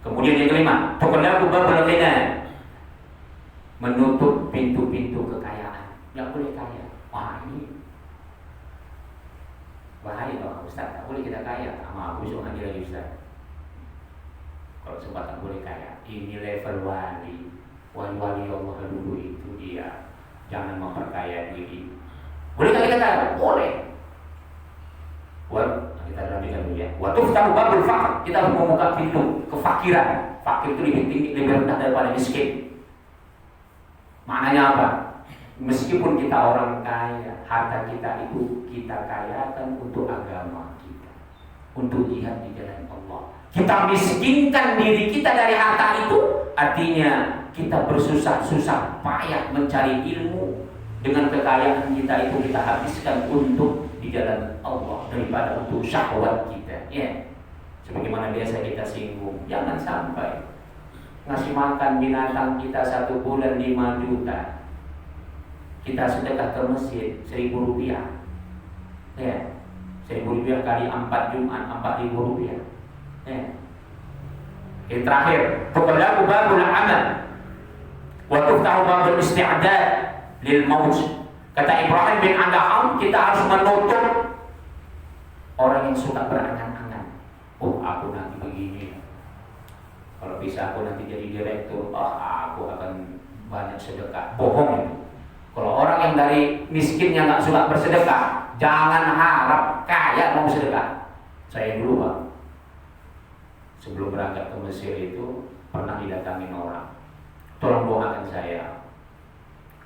Kemudian yang kelima, tuqlaqu babul ghina. Menutup pintu-pintu kekayaan. Yang boleh kaya. Wah, ini bahaya dong Ustaz. Tak boleh kita kaya. Sama aku suka ngaji lagi Ustaz. Kalau sempat tak boleh kaya. Ini level wali. Wali-wali Allah dulu itu dia. Jangan memperkaya diri. Bolehkah kita kaya? Boleh. Kita lanjutkan dulu ya. Wa tuftahu babul faqr. Kita harus membuka pintu kefakiran. Fakir itu lebih tinggi, lebih rendah daripada miskin. Maknanya apa? Meskipun kita orang kaya, harta kita itu kita kayakan untuk agama kita, untuk jihad di jalan Allah. Kita miskinkan diri kita dari harta itu, artinya kita bersusah-susah payah mencari ilmu. Dengan kekayaan kita itu kita habiskan untuk di jalan Allah daripada untuk syahwat kita. Ya. Sebagaimana biasa kita singgung, jangan sampai ngasih makan binatang kita 1 bulan 5 juta, kita sedekah ke masjid 1.000 rupiah, ya, 1.000 rupiah kali 4 Jumat 4.000 rupiah, ya. Yang terakhir, tuqallaqu babul amal wa tuftahu babul isti'dad lil maut. Kata Ibrahim bin Adham, kita harus menutup orang yang suka berangan-angan. Oh, aku nanti begini, kalau bisa aku nanti jadi direktur, aku akan banyak sedekah. Bohong itu. Kalau orang yang dari miskin yang nggak suka bersedekah, jangan harap kaya mau sedekah. Saya dulu, Pak, sebelum berangkat ke Mesir itu pernah didatangin orang, tolong doakan saya.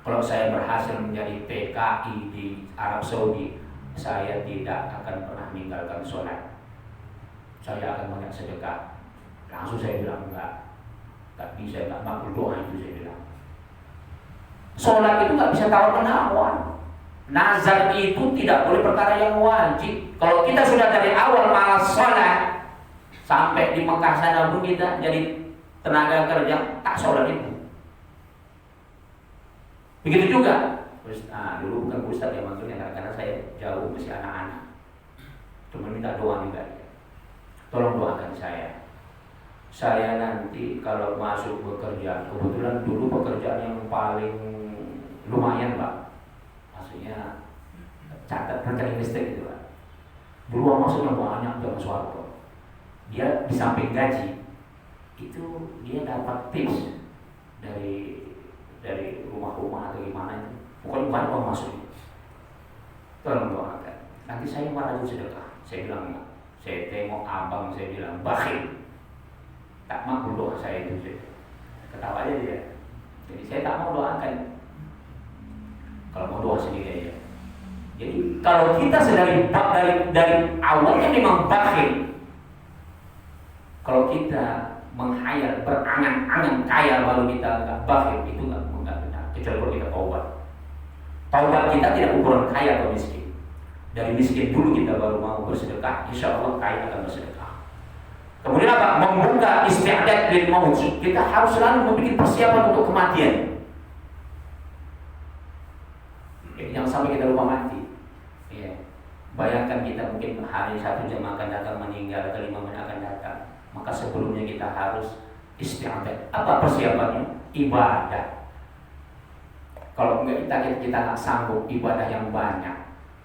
Kalau saya berhasil menjadi PKI di Arab Saudi, saya tidak akan pernah meninggalkan sholat. Saya akan banyak sedekah. Langsung saya bilang enggak. Tapi saya enggak makbul doa itu, saya bilang. Sholat itu enggak bisa tawar-menawar. Nazar itu tidak boleh perkara yang wajib. Kalau kita sudah dari awal malas sholat, sampai di Mekah sana pun kita jadi tenaga kerja tak sholat itu. Begitu juga. Dulu bukan Ustaz yang maksudnya, karena saya jauh masih anak-anak. Cuma minta doa juga. Tolong doakan saya. Saya nanti kalau masuk bekerja, kebetulan dulu pekerjaan yang paling lumayan, Pak. Maksudnya catat rekening listrik gitu, Pak. Dulu masuknya banyak jam suara. Dia di samping gaji itu dia dapat tips dari rumah-rumah atau gimana itu. Pokoknya banyak orang masuk. Tolong doakan. Nanti saya malah sedekah. Saya bilang enggak. Saya tengok abang, saya bilang bakhil. Tak mau doa saya itu. Ketawa aja dia. Jadi saya tak mau doakan. Kalau mau doa sendiri aja. Jadi kalau kita dari awalnya memang bakhil. Kalau kita menghayal berangan-angan kaya baru kita enggak bakhil, itu enggak benar. Kecuali kalau kita taubat. Taubat kita tidak ukuran kaya atau miskin. Dari miskin dulu kita baru mau bersedekah, insya Allah kaya akan bersedekah. Kemudian apa? Membuka isti'dad lil maut. Kita harus selalu membuat persiapan untuk kematian. Jangan sampai kita lupa mati. Ya. Bayangkan kita mungkin hari 1 jam akan datang meninggal, atau 5 menit akan datang. Maka sebelumnya kita harus isti'dad. Apa persiapannya? Ibadah. Kalau kita nggak sanggup ibadah yang banyak,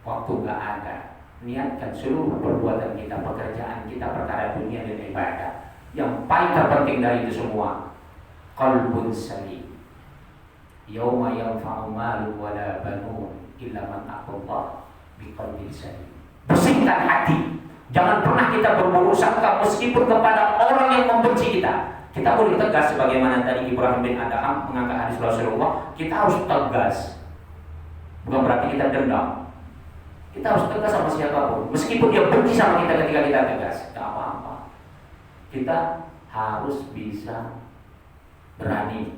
waktu nggak ada, niatkan seluruh perbuatan kita, pekerjaan kita, perkara dunia dan ibadah. Yang paling terpenting dari itu semua, qalbun salim. Yauma yanfa'u malu wala banun illa man aqallah biqalbin salim. Bersihkan hati. Jangan pernah kita berburuk sangka meskipun kepada orang yang membenci kita. Kita boleh tegas sebagaimana tadi Ibrahim bin Adham mengangkat hadis Rasulullah. Kita harus tegas. Bukan berarti kita dendam. Kita harus tegas sama siapapun. Meskipun dia benci sama kita ketika kita tegas, tidak apa-apa. Kita harus bisa berani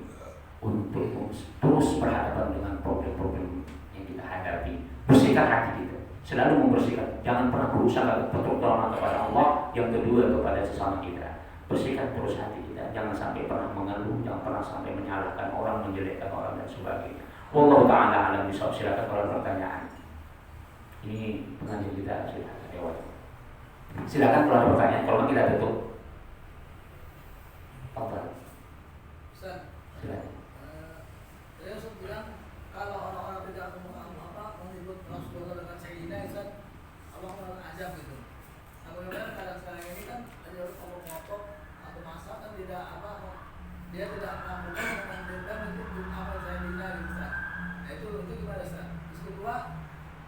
untuk terus berhadapan dengan problem-problem yang kita hadapi. Bersihkan hati kita. Selalu membersihkan. Jangan pernah berusaha pertolongan kepada Allah. Yang kedua kepada sesama kita. Bersihkan terus hati kita. Jangan sampai pernah mengeluh, jangan pernah sampai menyalahkan orang, menjelekkan orang dan sebagainya. Wallahu ta'ala alam bisawab. Silakan kalau ada pertanyaan. Ini pengajian kita sudah lewat. Silakan kalau ada pertanyaan. Kalau kita tutup. Apa? Ustaz, Silakan. saya Ustaz bilang kalau orang-orang tidak menyebut Rasulullah dengan Sayyidina, Ustaz, Allah azab gitu. Nah, bagaimana kadang sekarang ini kan ada kelompok atau masa kan tidak dia tidak melakukan dengan untuk amal Sayyidina gitu, Ustaz. Nah itu gimana, Ustaz? Terus kedua,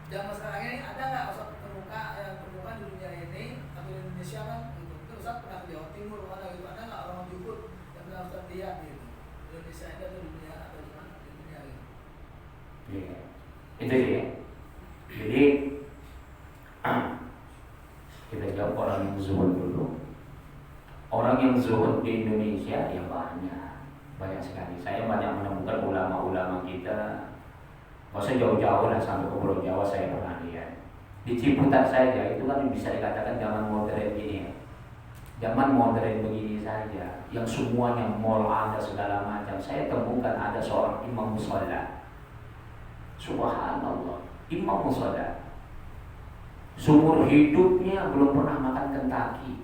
zaman sekarang ini ada nggak Ustaz terbuka di dunia ini atau di Indonesia kan gitu. Terus Ustaz pernah ke Jawa Timur mana gitu, ada nggak orang jukut yang pernah Ustaz lihat gitu? Indonesia ini atau dunia atau di mana di dunia gitu? Iya. Itu dia. Jadi kita jawab orang yang zuhud dulu. Orang yang zuhud di Indonesia ya banyak sekali. Saya banyak menemukan ulama-ulama kita. Nggak usah jauh-jauh lah, sampai ke Pulau Jawa saya pernah lihat. Di Ciputat saja itu kan bisa dikatakan zaman modern ini ya. Zaman modern begini saja, yang semuanya mall ada segala macam. Saya temukan ada seorang imam musholla. Subhanallah, imam musholla. Seumur hidupnya belum pernah makan Kentucky,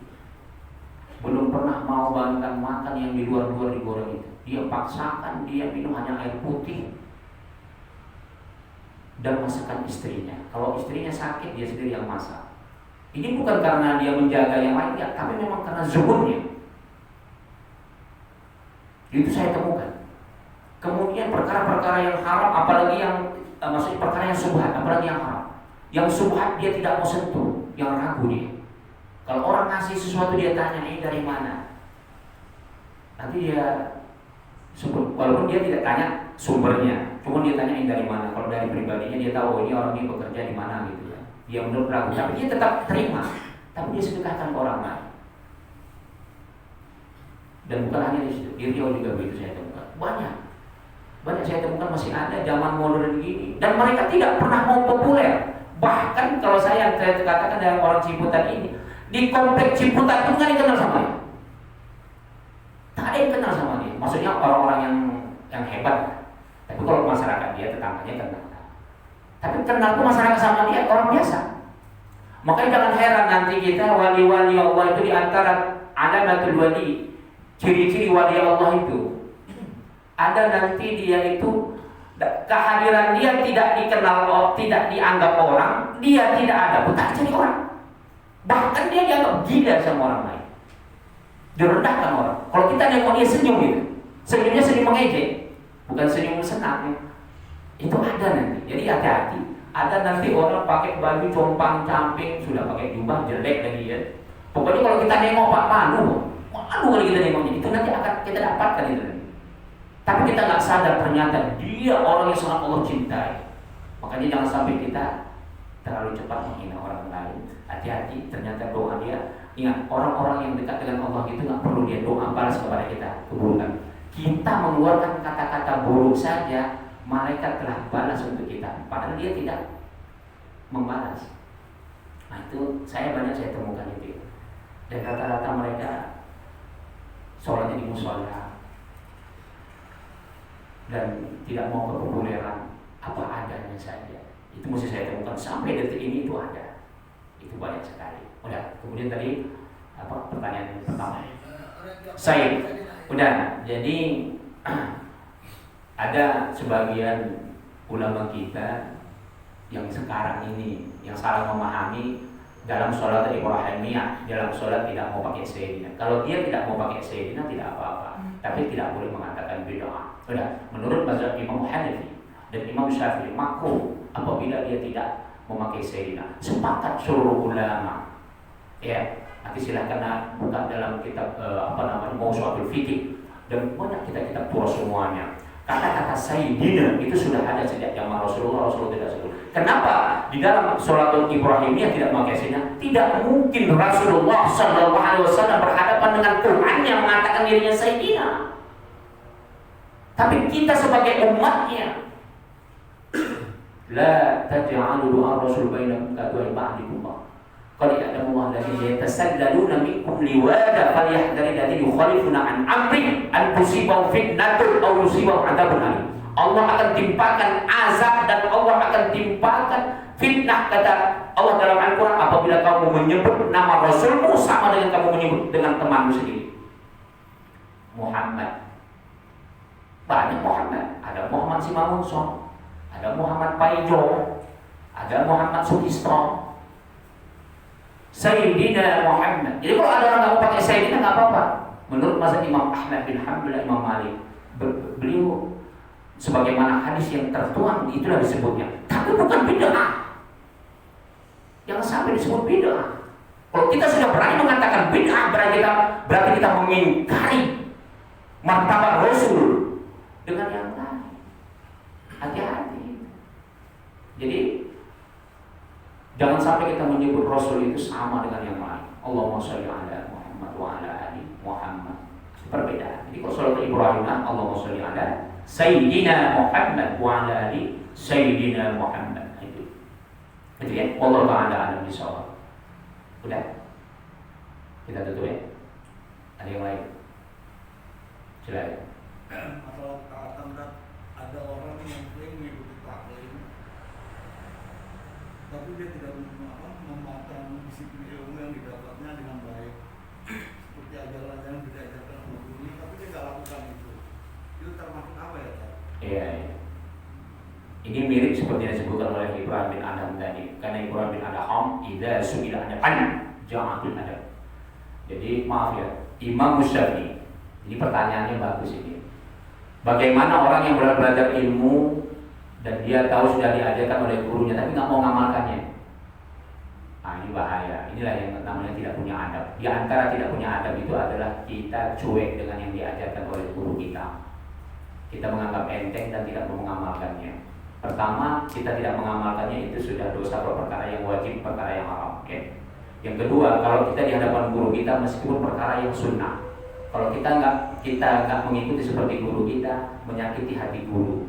belum pernah mau makan yang di luar-luar digoreng itu. Dia paksakan dia minum hanya air putih dan masakan istrinya. Kalau istrinya sakit, dia sendiri yang masak. Ini bukan karena dia menjaga yang lain, ya, tapi memang karena zuhudnya. Itu saya temukan. Kemudian perkara-perkara yang haram, apalagi yang maksudnya perkara yang subhat, apalagi yang haram. Yang subhat dia tidak mau sentuh, yang ragu dia. Kalau orang ngasih sesuatu dia tanya, ini dari mana? Nanti dia sebut, walaupun dia tidak tanya sumbernya, cuma dia tanya ini dari mana. Kalau dari pribadinya dia tahu ini orang ini bekerja di mana gitu ya. Dia menurut ragu, tapi dia tetap terima. Tapi dia sedekahkan ke orang lain. Dan bukan hanya di situ, di Riau juga begitu saya temukan. Banyak saya temukan masih ada zaman modern gini. Dan mereka tidak pernah mau populer. Bahkan kalau saya katakan dari orang Ciputat ini, di komplek Ciputat pun nggak dikenal sama dia. Tak ada yang kenal sama dia. Maksudnya orang-orang yang hebat. Tapi kalau masyarakat dia tetangganya kenal. Tapi kenal pun masyarakat sama dia orang biasa. Makanya jangan heran nanti kita wali-wali Allah itu diantara alamatul wali, ciri-ciri wali Allah itu ada nanti dia itu kehadiran dia tidak dikenal, tidak dianggap orang, dia tidak ada pun tak jadi orang. Bahkan dia dianggap gila sama orang lain, direndahkan orang. Kalau kita nengok dia senyum gitu, senyumnya senyum mengejek, bukan senyum senang. Itu ada nanti. Jadi hati-hati. Ada nanti orang pakai baju compang camping, sudah pakai jubah jelek lagi ya. Pokoknya kalau kita nengok Pak malu kalau kita nengoknya. Itu nanti akan kita dapatkan itu. Tapi kita nggak sadar ternyata dia orang yang sangat Allah cintai. Makanya jangan sampai kita terlalu cepat menghina orang lain. Hati-hati, ternyata doa dia. Ingat, orang-orang yang dekat dengan Allah itu nggak perlu dia doa balas kepada kita keburukan. Kita mengeluarkan kata-kata buruk saja, malaikat telah balas untuk kita, padahal dia tidak membalas. Nah itu saya temukan itu. Dan rata-rata mereka sholatnya di musola dan tidak mau kepopuleran, apa adanya saja. Itu mesti saya temukan sampai detik ini itu ada. Itu banyak sekali. Udah, kemudian tadi apa pertanyaan pertama? Saya udah. Jadi ada sebagian ulama kita yang sekarang ini yang salah memahami dalam sholat Ibrahimiyah, dalam sholat tidak mau pakai sayyidina. Kalau dia tidak mau pakai sayyidina tidak apa-apa, tapi tidak boleh mengatakan bid'ah. Udah, menurut mazhab Imam Hanafi dan Imam Syafi'i makruh apabila dia tidak memakai sayyidina. Sepakat seluruh ulama. Ya, nanti silakan buka dalam kitab Mawsu'atul Fiqh dan banyak kitab-kitab tua semuanya. Kata-kata sayyidina itu sudah ada sejak zaman Rasulullah tidak sebut. Kenapa di dalam sholatul Ibrahimiyah tidak memakai sayyidina? Tidak mungkin Rasulullah SAW berhadapan dengan Tuhan yang mengatakan dirinya sayyidina. Tapi kita sebagai umatnya, la taj'alu du'a Rasul bainakum ka du'a ba'dikum. Qad ya'lamu Allah alladhina yatasallaluna minkum liwada falyahdharil ladzina yukhalifuna an amri an tusibahum fitnatun aw yusibahum adzabun alim. Allah akan timpakan azab dan Allah akan timpakan fitnah, kata Allah dalam Al-Quran, apabila kamu menyebut nama Rasulmu sama dengan kamu menyebut dengan temanmu sendiri. Muhammad, banyak Muhammad. Ada Muhammad Simangunso, ada Muhammad Paijo, ada Muhammad Sukisto, Sayyidina Muhammad. Jadi kalau ada orang nggak mau pakai Sayyidina nggak apa-apa. Menurut mazhab Imam Ahmad bin Hanbal, Imam Malik, beliau sebagaimana hadis yang tertuang itulah disebutnya. Tapi bukan bid'ah. Jangan sampai disebut bid'ah. Kalau kita sudah berani mengatakan bid'ah, berarti kita mengingkari martabat Rasul dengan yang lain. Hati-hati. Jadi jangan sampai kita menyebut Rasul itu sama dengan yang lain. Allahumma sholli ala Muhammad wa ala ali Muhammad. Perbedaan. Jadi kalau sholat Ibrahim, Allahumma sholli ala Sayyidina Muhammad wa ala ali Sayyidina Muhammad. Itu ya. Allah Ta'ala alam bisawab. Udah. Kita tutup ya. Ada yang lain? Silakan. Masalah ketaatan, ada orang yang sering mengikuti taklim, tapi dia tidak mematang disiplin ilmu yang didapatnya dengan baik, seperti ajaran yang diajarkan oleh guru, tapi dia tidak lakukan itu termasuk apa ya Pak? Iya. Ini mirip seperti yang disebutkan oleh Ibrahim bin Adham tadi, karena Ibrahim bin Adham idza su'ila an ja'atul adab. Jadi maaf ya, Imam Syafi'i. Ini pertanyaannya bagus ini. Bagaimana orang yang belajar ilmu dan dia tahu sudah diajarkan oleh gurunya tapi nggak mau mengamalkannya? Nah, ini bahaya. Inilah yang namanya tidak punya adab. Di antara tidak punya adab itu adalah kita cuek dengan yang diajarkan oleh guru kita. Kita menganggap enteng dan tidak mau mengamalkannya. Pertama, kita tidak mengamalkannya itu sudah dosa, perkara yang wajib, perkara yang haram. Okay? Yang kedua, kalau kita di hadapan guru kita meskipun perkara yang sunnah, kalau kita nggak mengikuti seperti guru kita, menyakiti hati guru,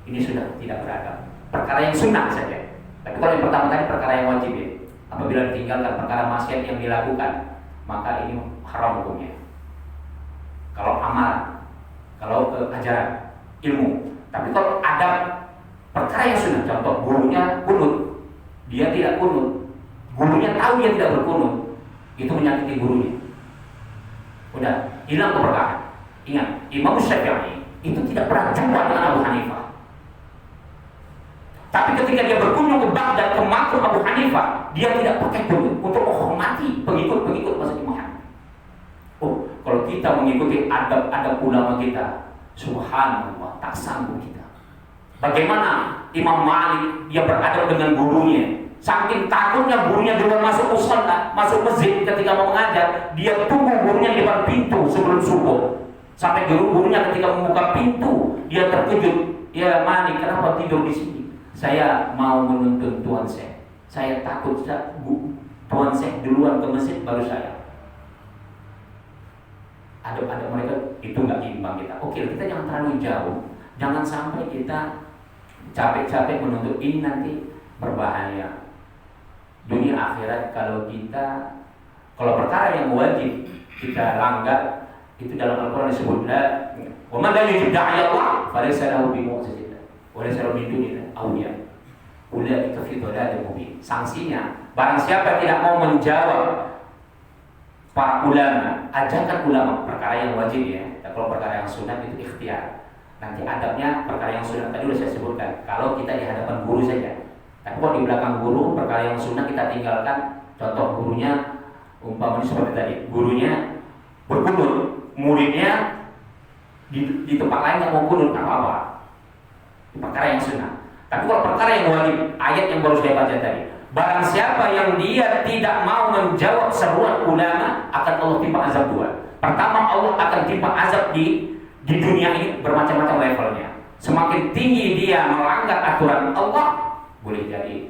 ini sudah tidak beradab. Perkara yang sunnah saja. Tapi kalau yang pertama tadi perkara yang wajib ya, apabila ditinggalkan perkara maksiat yang dilakukan, maka ini haram hukumnya. Kalau amal, kalau ajaran, ilmu. Tapi kalau adab, perkara yang sunnah, contoh gurunya kunut, dia tidak kunut, gurunya tahu dia tidak berkunut, itu menyakiti gurunya. Udah, hilang keberkahan. Ingat, Imam Syafi'i itu tidak pernah jumpa dengan Abu Hanifah. Tapi ketika dia berkunjung ke Baghdad, ke makam Abu Hanifah, dia tidak pakai kunut untuk menghormati pengikut-pengikut Masjid Muhammad. Oh, kalau kita mengikuti adab-adab ulama kita, subhanallah, tak sanggup kita. Bagaimana Imam Malik dia beradab dengan gurunya? Saking takutnya gurunya juga masuk musala, masuk masjid ketika mau mengajar, dia tunggu gurunya di depan pintu sebelum subuh. Sampai gurunya ketika membuka pintu, dia terkejut. Ya Malik, kenapa tidur di sini? Saya mau menuntun Tuan Syekh. Saya takut Tuan Syekh duluan ke masjid baru saya. Adab-adab mereka itu nggak imbang kita. Oke, kita jangan terlalu jauh. Jangan sampai kita capek-capek menuntut ini nanti berbahaya. Dunia akhirat kalau perkara yang wajib kita langgar, itu dalam Al-Quran disebut wa man la yujib da'i Allah falaysa lahu bi mu'jizin wa laysa lahu min dunihi awliya ulaika fi dhalalin mubin. Sanksinya, barang siapa tidak mau menjawab para ulama, ajakan ulama, perkara yang wajib ya. Dan kalau perkara yang sunat itu ikhtiar. Nanti adabnya perkara yang sunat tadi sudah saya sebutkan. Kalau kita di hadapan guru saja. Tapi kalau di belakang guru, perkara yang sunnah kita tinggalkan. Contoh gurunya, umpamanya seperti tadi, gurunya berkunut, muridnya di tempat lain nggak mau kunut, nggak apa-apa. Perkara yang sunnah. Tapi kalau perkara yang wajib, ayat yang baru saya baca tadi, barang siapa yang dia tidak mau menjawab seruan ulama, akan Allah timpa azab dua. Pertama, Allah akan timpa azab di dunia ini bermacam-macam levelnya. Semakin tinggi dia melanggar aturan Allah, boleh jadi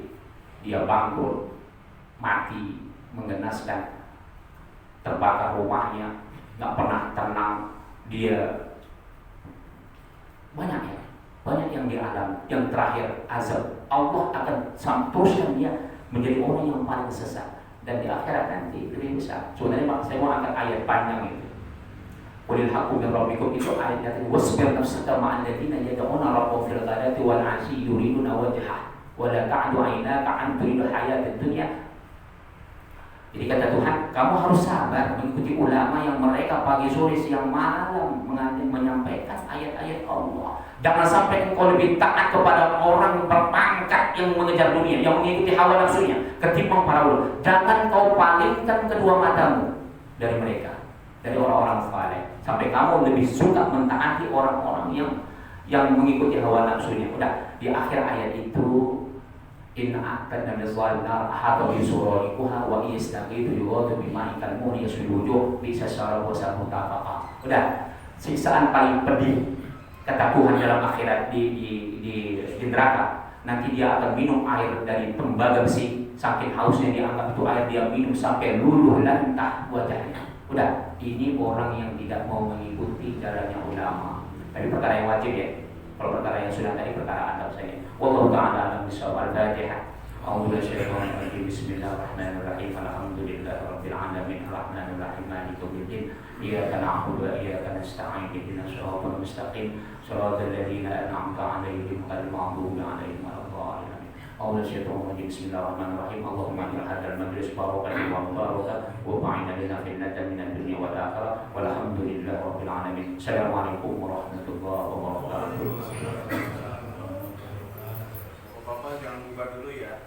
dia bangkrut, mati, menggenaskan, terbakar rumahnya, nggak pernah tenang, dia banyak yang dialami. Yang terakhir azab, Allah akan teruskan dia menjadi orang yang paling sesat, dan di akhirat nanti lebih besar. Sebenarnya saya mau angkat ayat panjang itu. Qulil haqqu min rabbikum, itu ayatnya tadi, wasbir nafsaka ma'al ladzina yad'una rabbahum fil ghadati wal 'ashyi yuriduna wajhah wa la ta'du 'ainaka 'an turidul hayatid dunya. Jadi kata Tuhan, kamu harus sabar mengikuti ulama yang mereka pagi sore siang malam menyampaikan ayat-ayat Allah. Jangan sampai engkau lebih taat kepada orang berpangkat yang mengejar dunia, yang mengikuti hawa nafsunya ketimbang para ulama. Jangan kau palingkan kedua matamu dari mereka, dari orang-orang saleh, sampai kamu lebih suka mentaati orang-orang yang mengikuti hawa nafsunya. Udah, di akhir ayat itu, inna a'tadna lizzalimin ahata bi sururiha wa yastaqitu yughadu bima'in kalmuhli yashwi wujuh bisa syarab wa sabutafaqa. Udah, siksaan paling pedih kata Tuhan dalam akhirat di neraka. Nanti dia akan minum air dari tembaga besi, saking hausnya dia anggap itu air, dia minum sampai luluh lantah wajahnya. Udah, ini orang yang tidak mau mengikuti jalannya ulama. Tapi perkara yang wajib ya. Kalau perkara yang sudah tadi perkara adab saja. Wallahu ta'ala alam bisawab. Al-Fatihah. أعوذ بالله من الشيطان الرجيم. بسم الله الرحمن الرحيم. الحمد لله رب العالمين الرحمن الرحيم مالك يوم الدين إياك نعبد وإياك نستعين اهدنا الصراط المستقيم صراط الذين أنعمت عليهم غير المغضوب عليهم ولا الضالين. أعوذ بالله من الشيطان الرجيم. بسم الله الرحمن الرحيم. اللهم اجعل هذا المجلس بركة ومباركة وبعنا لنا فتنة من الدنيا والآخرة والحمد لله رب العالمين. السلام عليكم ورحمة الله وبركاته. Bapak jangan buka dulu ya.